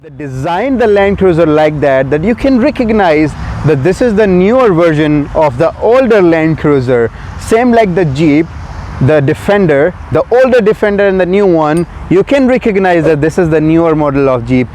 They designed the Land Cruiser like that you can recognize that this is the newer version of the older Land Cruiser. Same like the Jeep, the Defender, the older Defender and the new one, you can recognize that this is the newer model of Jeep.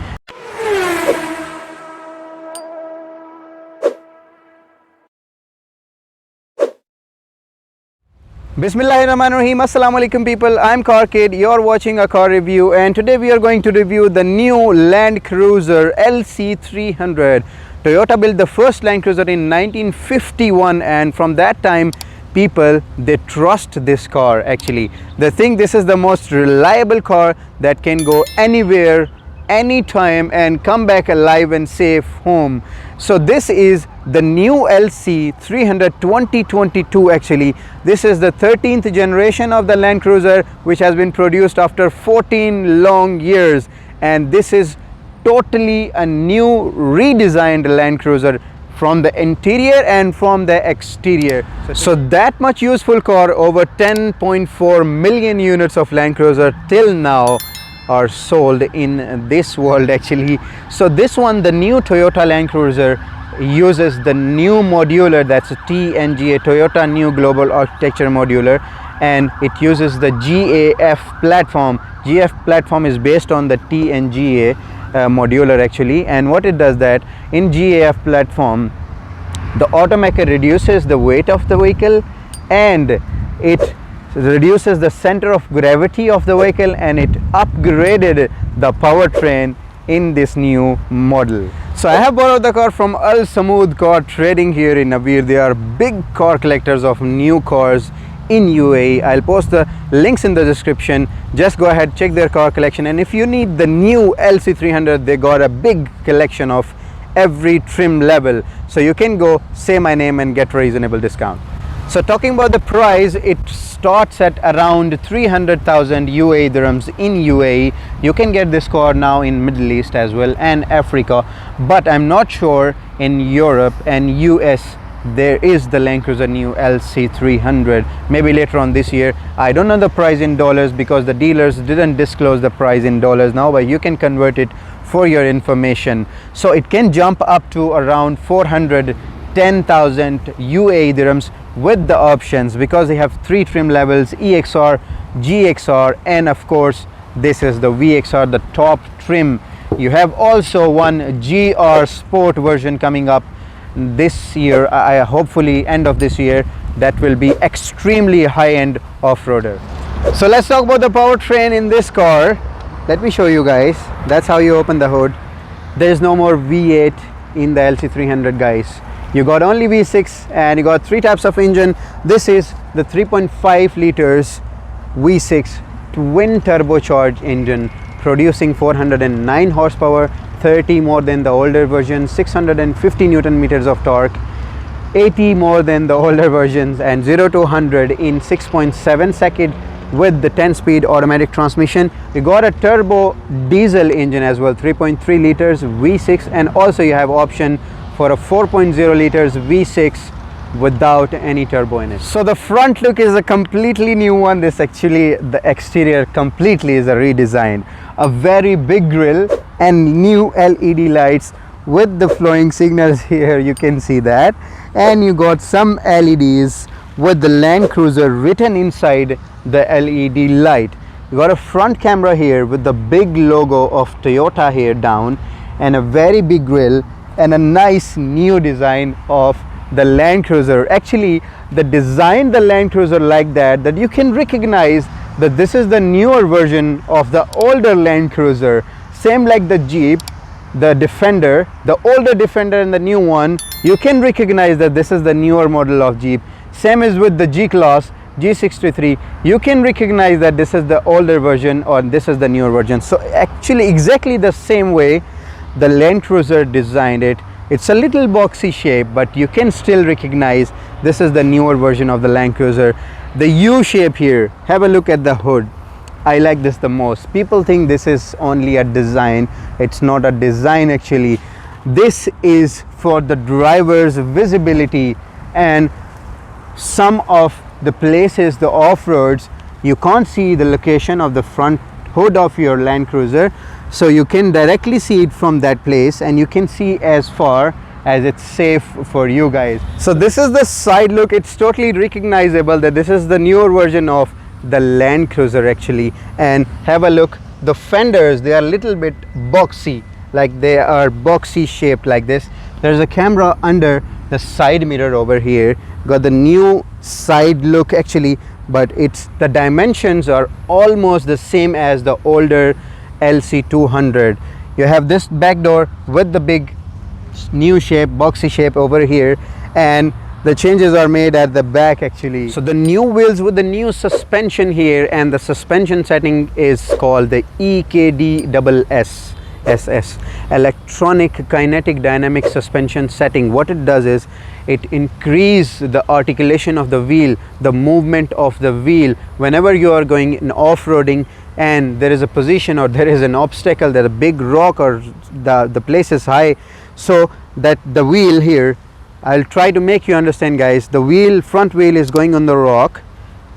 Bismillahirrahmanirrahim. Assalamu alaikum people, I'm Carkid, you're watching a car review, and today we are going to review the new Land Cruiser LC300. Toyota built the first Land Cruiser in 1951, and from that time people, they trust this car. Actually, they think this is the most reliable car that can go anywhere, anytime and come back alive and safe home. So this is the new LC300 2022. Actually, this is the 13th generation of the Land Cruiser, which has been produced after 14 long years, and this is totally a new redesigned Land Cruiser from the interior and from the exterior. So that much useful car, over 10.4 million units of Land Cruiser till now are sold in this world actually. So this one, the new Toyota Land Cruiser, uses the new modular, that's TNGA, Toyota New Global Architecture Modular, and it uses the GAF platform. GAF platform is based on the TNGA modular actually, and what it does that in GAF platform, the automaker reduces the weight of the vehicle and it reduces the center of gravity of the vehicle, and it upgraded the powertrain in this new model. So I have borrowed the car from SUMOOD car trading here in Nabir. They are big car collectors of new cars in UAE. I'll post the links in the description. Just go ahead, check their car collection, and if you need the new LC300, they got a big collection of every trim level, so you can go say my name and get a reasonable discount. So talking about the price, it starts at around 300,000 UAE dirhams in UAE. You can get this car now in Middle East as well and Africa, but I'm not sure in Europe and US there is the Land Cruiser new LC300. Maybe later on this year. I don't know the price in dollars because the dealers didn't disclose the price in dollars now, but you can convert it for your information. So it can jump up to around 410,000 UAE dirhams with the options, because they have 3 trim levels: EXR, GXR, and of course this is the VXR, the top trim. You have also one GR Sport version coming up this year, hopefully end of this year, that will be extremely high-end off-roader. So let's talk about the powertrain in this car. Let me show you guys. That's how you open the hood. There is no more V8 in the LC300 guys. You got only V6, and you got 3 types of engine. This is the 3.5 liters V6 twin turbocharged engine, producing 409 horsepower, 30 more than the older version, 650 Newton meters of torque, 80 more than the older versions, and 0 to 100 in 6.7 seconds with the 10-speed automatic transmission. You got a turbo diesel engine as well, 3.3 liters V6, and also you have option for a 4.0 liters V6 without any turbo in it. So the front look is a completely new one. This actually, the exterior completely is a redesign. A very big grille and new LED lights with the flowing signals here, you can see that, and you got some LEDs with the Land Cruiser written inside the LED light. You got a front camera here with the big logo of Toyota here down, and a very big grille and a nice new design of the Land Cruiser. Actually, they designed the Land Cruiser like that you can recognize that this is the newer version of the older Land Cruiser. Same like the Jeep, the Defender, the older Defender and the new one, you can recognize that this is the newer model of Jeep. Same is with the G-Class, G63, you can recognize that this is the older version or this is the newer version. So actually exactly the same way the Land Cruiser designed it. It's a little boxy shape, but you can still recognize this is the newer version of the Land Cruiser. The U shape here, have a look at the hood. I like this the most. People think this is only a design. It's not a design actually. This is for the driver's visibility, and some of the places, the off-roads, you can't see the location of the front hood of your Land Cruiser. so you can directly see it from that place, and you can see as far as it's safe for you guys. So this is the side look. It's totally recognizable that this is the newer version of the Land Cruiser actually. And have a look, the fenders, they are a little bit boxy, like they are boxy shaped like this. There's a camera under the side mirror over here. Got the new side look actually, but it's the dimensions are almost the same as the older LC200. You have this back door with the big new shape, boxy shape over here, and the changes are made at the back actually. So the new wheels with the new suspension here, and the suspension setting is called the EKDSS, electronic kinetic dynamic suspension setting. What it does is it increases the articulation of the wheel, the movement of the wheel whenever you are going in off-roading and there is a position or there is an obstacle, there is a big rock or the place is high, so that the wheel here, I'll try to make you understand guys, the wheel, front wheel is going on the rock,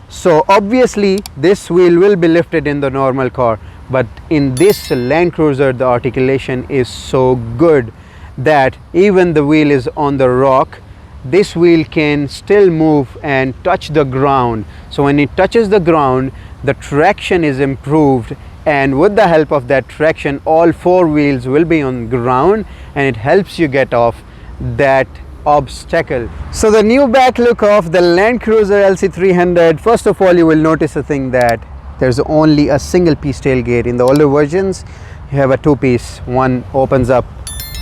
so obviously this wheel will be lifted in the normal car, but in this Land Cruiser the articulation is so good that even the wheel is on the rock, this wheel can still move and touch the ground. So when it touches the ground, the traction is improved, and with the help of that traction all four wheels will be on ground, and it helps you get off that obstacle. So the new back look of the Land Cruiser LC300, first of all you will notice a thing that there's only a single piece tailgate. In the older versions you have a two piece, one opens up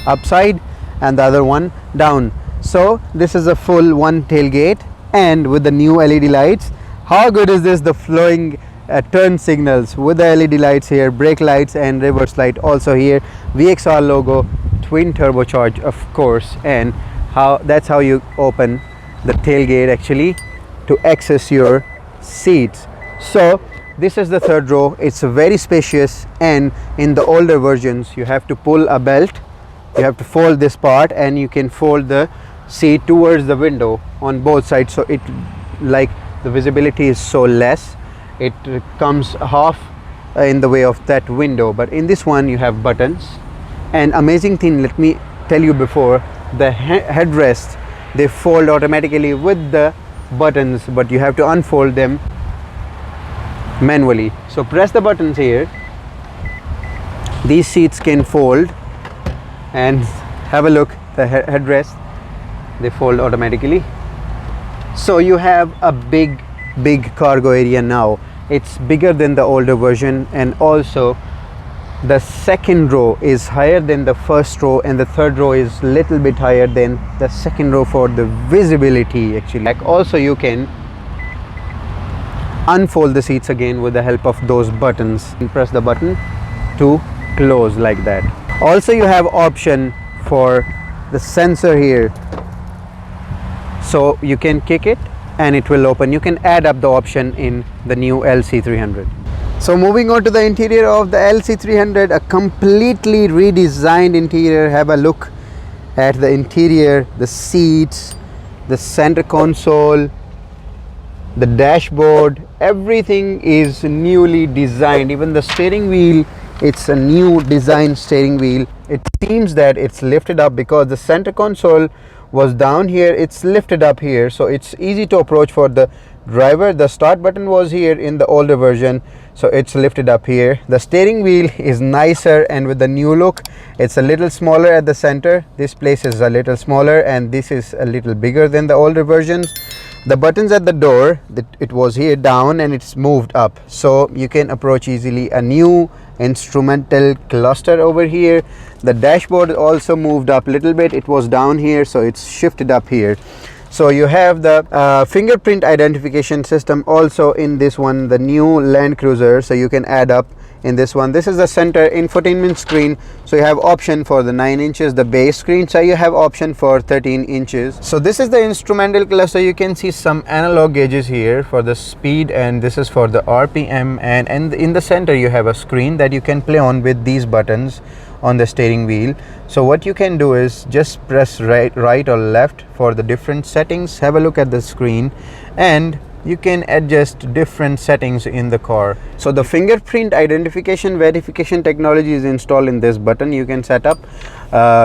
upside and the other one down. So this is a full one tailgate, and with the new LED lights, how good is this, the flowing turn signals with the LED lights here, brake lights and reverse light also here, VXR logo, twin turbocharge of course, and that's how you open the tailgate actually to access your seats. So this is the third row. It's very spacious, and in the older versions you have to pull a belt, you have to fold this part, and you can fold the seat towards the window on both sides, so it like the visibility is so less, it comes half in the way of that window. But in this one you have buttons, and amazing thing, let me tell you before, the headrest, they fold automatically with the buttons, but you have to unfold them manually. So press the buttons here, these seats can fold, and have a look, the headrest, they fold automatically. So you have a big cargo area now. It's bigger than the older version, and also the second row is higher than the first row, and the third row is little bit higher than the second row for the visibility actually. Like also you can unfold the seats again with the help of those buttons, and press the button to close like that. Also you have option for the sensor here, so you can kick it and it will open. You can add up the option in the new LC300. So moving on to the interior of the LC300, a completely redesigned interior. Have a look at the interior, the seats, the center console, the dashboard, everything is newly designed. Even the steering wheel, it's a new design steering wheel. It seems that it's lifted up because the center console was down here, it's lifted up here, so it's easy to approach for the driver. The start button was here in the older version, so it's lifted up here. The steering wheel is nicer, and with the new look, it's a little smaller at the center. This place is a little smaller, and this is a little bigger than the older versions. The buttons at the door, it was here down and it's moved up, so you can approach easily. A new instrumental cluster over here. The dashboard also moved up a little bit, it was down here, so it's shifted up here. So you have the fingerprint identification system also in this one, the new Land Cruiser, so you can add up in this one. This is the center infotainment screen, so you have option for the 9 inches, the base screen, so you have option for 13 inches. So this is the instrumental cluster. You can see some analog gauges here for the speed, and this is for the RPM, and in the center you have a screen that you can play on with these buttons on the steering wheel. So what you can do is just press right or left for the different settings. Have a look at the screen, and you can adjust different settings in the car. So the fingerprint identification verification technology is installed in this button. You can set up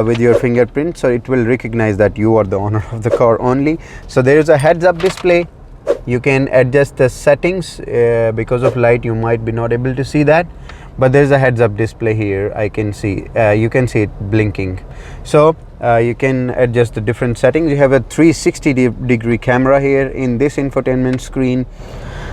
with your fingerprint, so it will recognize that you are the owner of the car only. So there is a heads up display. You can adjust the settings. Because of light you might be not able to see that, but there is a heads up display here. I can see, you can see it blinking. So you can adjust the different settings. You have a 360-degree camera here in this infotainment screen.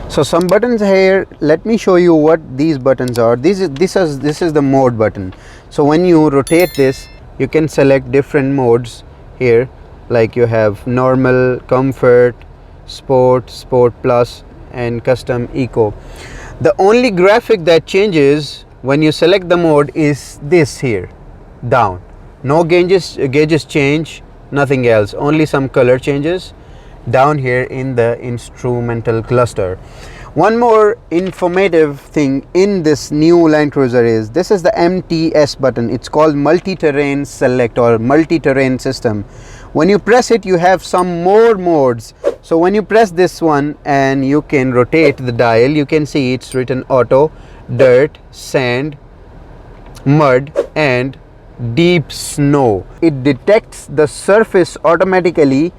So some buttons here, let me show you what these buttons are. This is the mode button. So when you rotate this, you can select different modes here, like you have normal, comfort, sport, sport plus, and custom eco. The only graphic that changes when you select the mode is this here, down. No gauges change, nothing else, only some color changes down here in the instrumental cluster. One more informative thing in this new Land Cruiser is this is the MTS button. It's called multi-terrain select or multi-terrain system. When you press it, you have some more modes. So when you press this one and you can rotate the dial, you can see it's written auto, dirt, sand, mud, and deep snow. It detects the surface automatically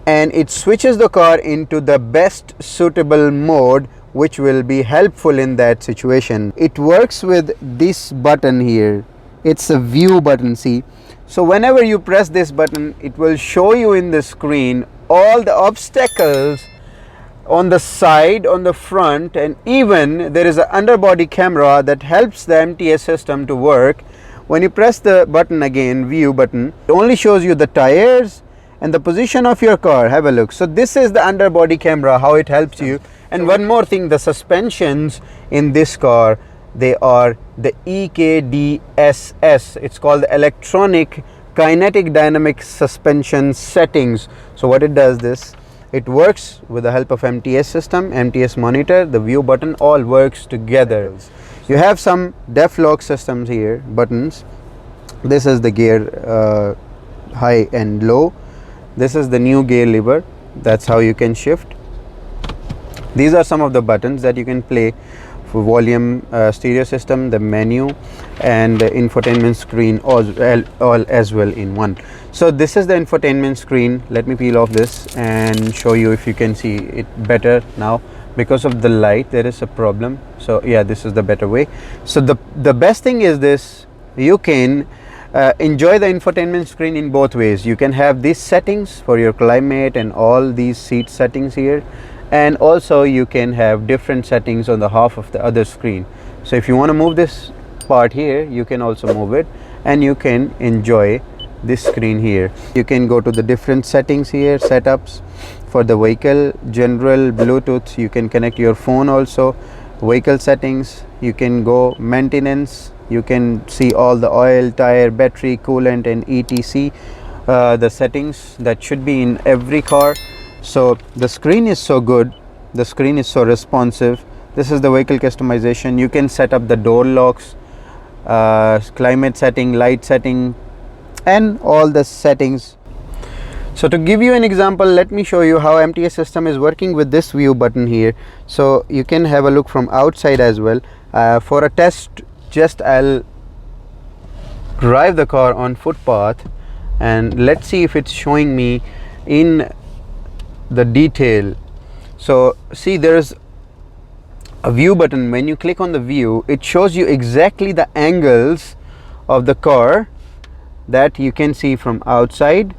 and it switches the car into the best suitable mode, which will be helpful in that situation. It works with this button here. It's a view button, see. So whenever you press this button, it will show you in the screen all the obstacles on the side, on the front, and even there is an underbody camera that helps the MTS system to work. When you press the button again, view button, it only shows you the tires and the position of your car. Have a look. So this is the underbody camera, how it helps you. And one more thing, the suspensions in this car, they are the EKDSS. It's called the electronic kinetic dynamic suspension settings. So what it does this, it works with the help of MTS system, MTS monitor, the view button, all works together. You have some def lock systems here, buttons. This is the gear high and low. This is the new gear lever. That's how you can shift. These are some of the buttons that you can play for volume, stereo system, the menu, and the infotainment screen all as well in one. So this is the infotainment screen. Let me peel off this and show you if you can see it better now. Because of the light there is a problem. So yeah, this is the better way. So the best thing is this, you can enjoy the infotainment screen in both ways. You can have these settings for your climate and all these seat settings here, and also you can have different settings on the half of the other screen. So if you want to move this part here, you can also move it and you can enjoy this screen here. You can go to the different settings here, setups for the vehicle, general, Bluetooth, you can connect your phone also, vehicle settings, you can go maintenance, you can see all the oil, tire, battery, coolant, and etc. The settings that should be in every car. So the screen is so good, the screen is so responsive. This is the vehicle customization. You can set up the door locks, climate setting, light setting, and all the settings. So to give you an example, let me show you how MTS system is working with this view button here. So you can have a look from outside as well. For a test, just I'll drive the car on footpath and let's see if it's showing me in the detail. So see, there's a view button. When you click on the view, it shows you exactly the angles of the car that you can see from outside.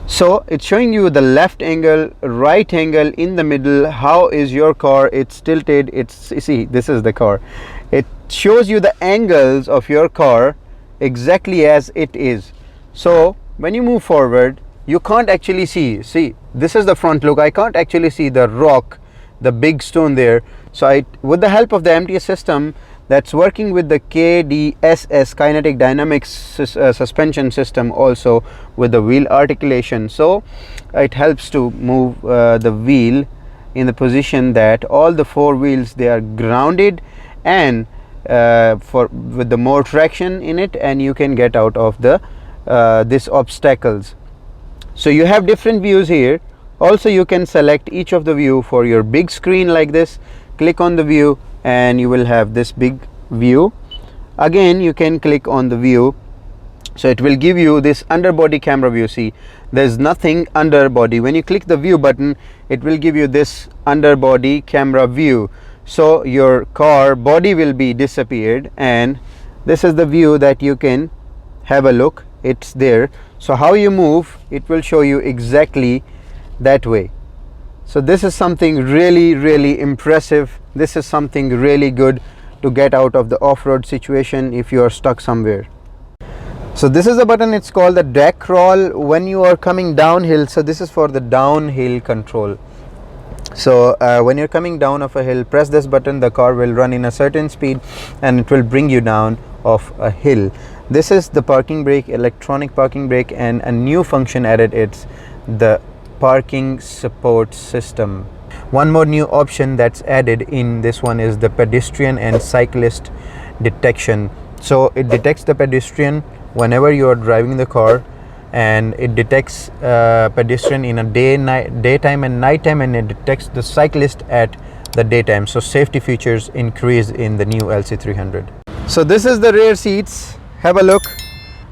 So it's showing you the left angle, right angle, in the middle. How is your car? It's tilted. It's, see, this is the car. It shows you the angles of your car exactly as it is. So when you move forward, you can't actually see this is the front look. I can't actually see the rock, the big stone there. So with the help of the MTS system that's working with the KDSS, kinetic dynamics suspension system, also with the wheel articulation, so it helps to move the wheel in the position that all the four wheels, they are grounded, and with the more traction in it, and you can get out of the these obstacles. So you have different views here. Also you can select each of the view. For your big screen like this, click on the view and you will have this big view. Again you can click on the view, so it will give you this underbody camera view. See, there's nothing underbody. When you click the view button, it will give you this underbody camera view, so your car body will be disappeared, and this is the view that you can have a look. It's there, so how you move, it will show you exactly that way. So this is something really impressive. This is something really good to get out of the off-road situation if you are stuck somewhere. So this is a button, it's called the deck crawl. When you are coming downhill, so this is for the downhill control. So when you're coming down off a hill, press this button, the car will run in a certain speed and it will bring you down off a hill. This is the parking brake, electronic parking brake, and a new function added, it's the parking support system. One more new option that's added in this one is the pedestrian and cyclist detection. So it detects the pedestrian whenever you are driving the car, and it detects pedestrian in a daytime and nighttime, and it detects the cyclist at the daytime. So safety features increase in the new LC300. So this is the rear seats. Have a look.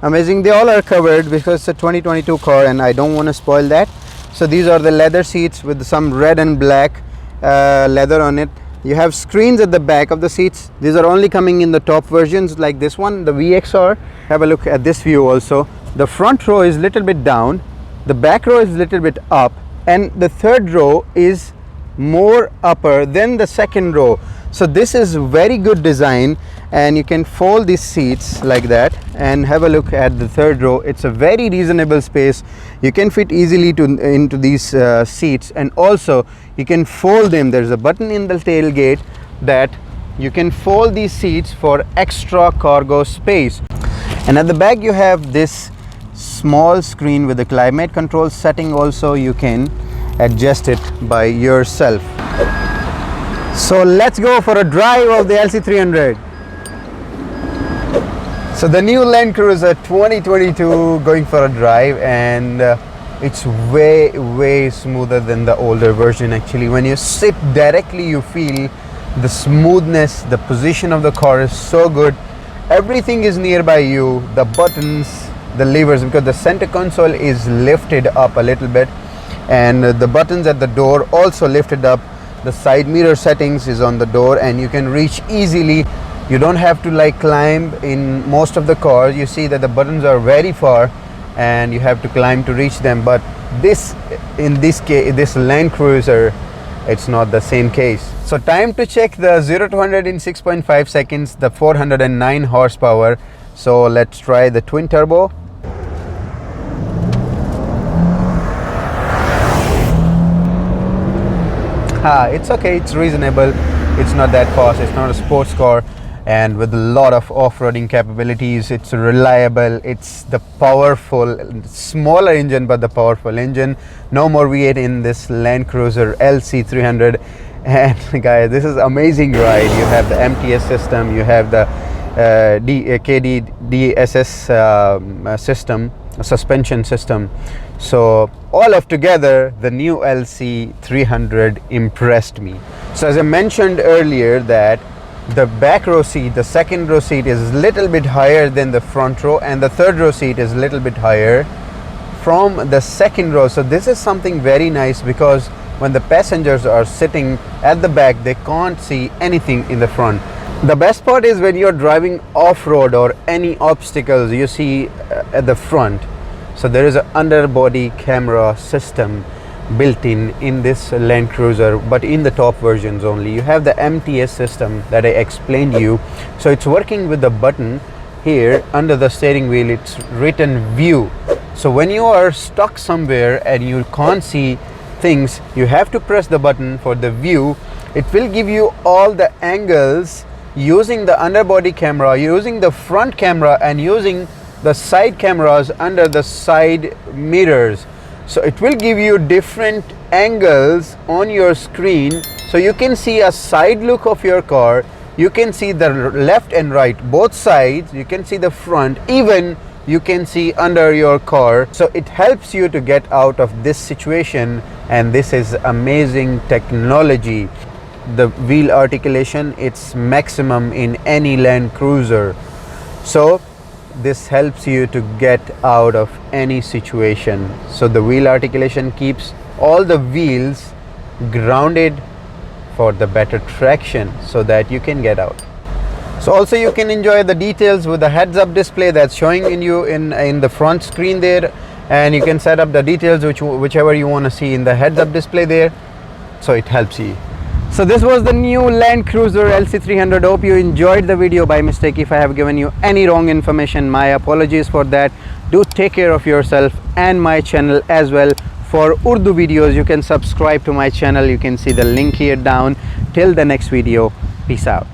Amazing. They all are covered because it's a 2022 car and I don't want to spoil that. So these are the leather seats with some red and black leather on it. You have screens at the back of the seats. These are only coming in the top versions like this one, the VXR. Have a look at this view also. The front row is little bit down, the back row is little bit up, and the third row is more upper than the second row. So this is very good design, and you can fold these seats like that. And have a look at the third row. It's a very reasonable space. You can fit easily into these seats, and also you can fold them. There's a button in the tailgate that you can fold these seats for extra cargo space. And at the back you have this small screen with the climate control setting. Also you can adjust it by yourself. So let's go for a drive of the LC300. So the new Land Cruiser 2022 going for a drive, and it's way smoother than the older version. Actually, when you sit directly, you feel the smoothness. The position of the car is so good. Everything is nearby you. The buttons, the levers, because the center console is lifted up a little bit, and the buttons at the door also lifted up. The side mirror settings is on the door, and you can reach easily. You don't have to like climb. In most of the cars you see that the buttons are very far and you have to climb to reach them, but this, in this case, this Land Cruiser, it's not the same case. So time to check the 0 to 100 in 6.5 seconds, the 409 horsepower. So let's try the twin turbo. It's okay, it's reasonable. It's not that fast. It's not a sports car, and with a lot of off-roading capabilities. It's reliable. It's the powerful, smaller engine, but the powerful engine. No more V8 in this Land Cruiser LC300. And guys, this is amazing ride. You have the MTS system, you have the KDDSS system, suspension system. So all of together, the new LC300 impressed me. So as I mentioned earlier, that the back row seat, the second row seat, is little bit higher than the front row, and the third row seat is little bit higher from the second row. So this is something very nice, because when the passengers are sitting at the back, they can't see anything in the front. The best part is when you're driving off-road or any obstacles you see at the front. So there is an underbody camera system built in this Land Cruiser, but in the top versions only. You have the MTS system that I explained to you. So it's working with the button here under the steering wheel. It's written view. So when you are stuck somewhere and you can't see things, you have to press the button for the view. It will give you all the angles using the underbody camera, using the front camera, and using the side cameras under the side mirrors. So it will give you different angles on your screen, so you can see a side look of your car. You can see the left and right, both sides. You can see the front. Even you can see under your car. So it helps you to get out of this situation, and this is amazing technology. The wheel articulation, it's maximum in any Land Cruiser. So this helps you to get out of any situation. So the wheel articulation keeps all the wheels grounded for the better traction so that you can get out. So also you can enjoy the details with the heads-up display that's showing in the front screen there, and you can set up the details whichever you want to see in the heads-up display there, so it helps you. So this was the new Land Cruiser LC300. Hope you enjoyed the video. By mistake, if I have given you any wrong information, my apologies for that. Do take care of yourself and my channel as well. For Urdu videos, you can subscribe to my channel. You can see the link here down. Till the next video, peace out.